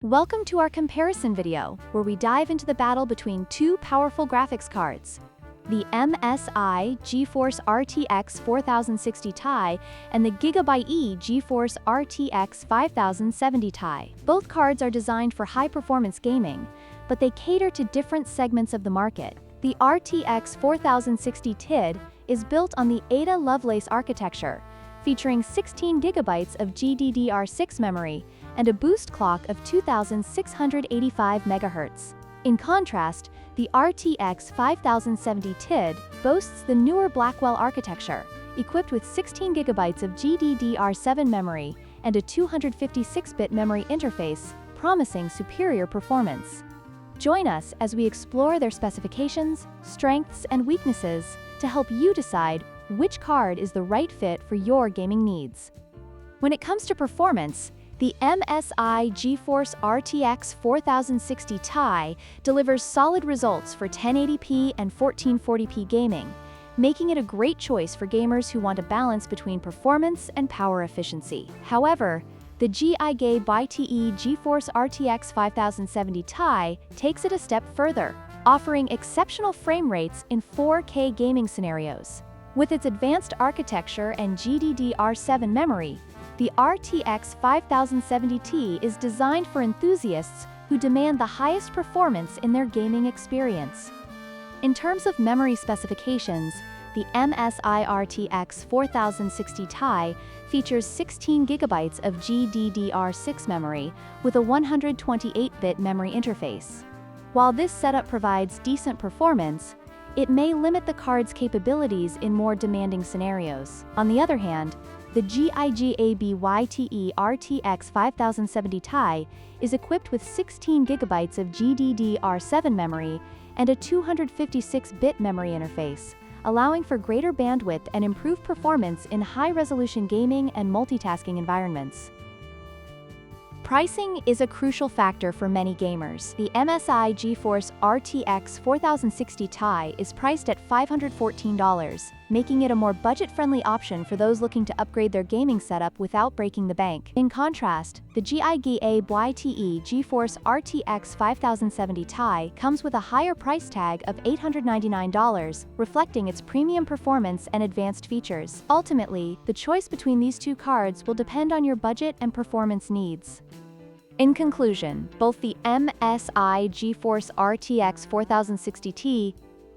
Welcome to our comparison video, where we dive into the battle between two powerful graphics cards, the MSI GeForce RTX 4060 Ti and the GIGABYTE GeForce RTX 5070 Ti. Both cards are designed for high-performance gaming, but they cater to different segments of the market. The RTX 4060 Ti is built on the Ada Lovelace architecture, featuring 16 GB of GDDR6 memory and a boost clock of 2685 MHz. In contrast, the RTX 5070 Ti boasts the newer Blackwell architecture, equipped with 16 GB of GDDR7 memory and a 256-bit memory interface, promising superior performance. Join us as we explore their specifications, strengths, and weaknesses to help you decide which card is the right fit for your gaming needs. When it comes to performance, the MSI GeForce RTX 4060 Ti delivers solid results for 1080p and 1440p gaming, making it a great choice for gamers who want a balance between performance and power efficiency. However, the GIGABYTE GeForce RTX 5070 Ti takes it a step further, offering exceptional frame rates in 4K gaming scenarios. With its advanced architecture and GDDR7 memory, the RTX 5070 Ti is designed for enthusiasts who demand the highest performance in their gaming experience. In terms of memory specifications, the MSI RTX 4060 Ti features 16 GB of GDDR6 memory with a 128-bit memory interface. While this setup provides decent performance, it may limit the card's capabilities in more demanding scenarios. On the other hand, the GIGABYTE RTX 5070 Ti is equipped with 16 GB of GDDR7 memory and a 256-bit memory interface, allowing for greater bandwidth and improved performance in high-resolution gaming and multitasking environments. Pricing is a crucial factor for many gamers. The MSI GeForce RTX 4060 Ti is priced at $514, making it a more budget-friendly option for those looking to upgrade their gaming setup without breaking the bank. In contrast, the GIGABYTE GeForce RTX 5070 Ti comes with a higher price tag of $899, reflecting its premium performance and advanced features. Ultimately, the choice between these two cards will depend on your budget and performance needs. In conclusion, both the MSI GeForce RTX 4060 Ti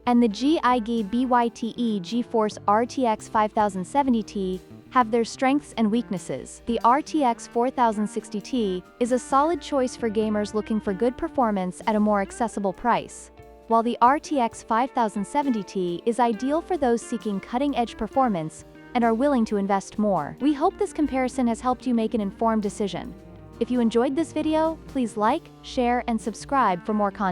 and the GIGABYTE GeForce RTX 5070 Ti have their strengths and weaknesses. The RTX 4060 Ti is a solid choice for gamers looking for good performance at a more accessible price, while the RTX 5070 Ti is ideal for those seeking cutting-edge performance and are willing to invest more. We hope this comparison has helped you make an informed decision. If you enjoyed this video, please like, share, and subscribe for more content.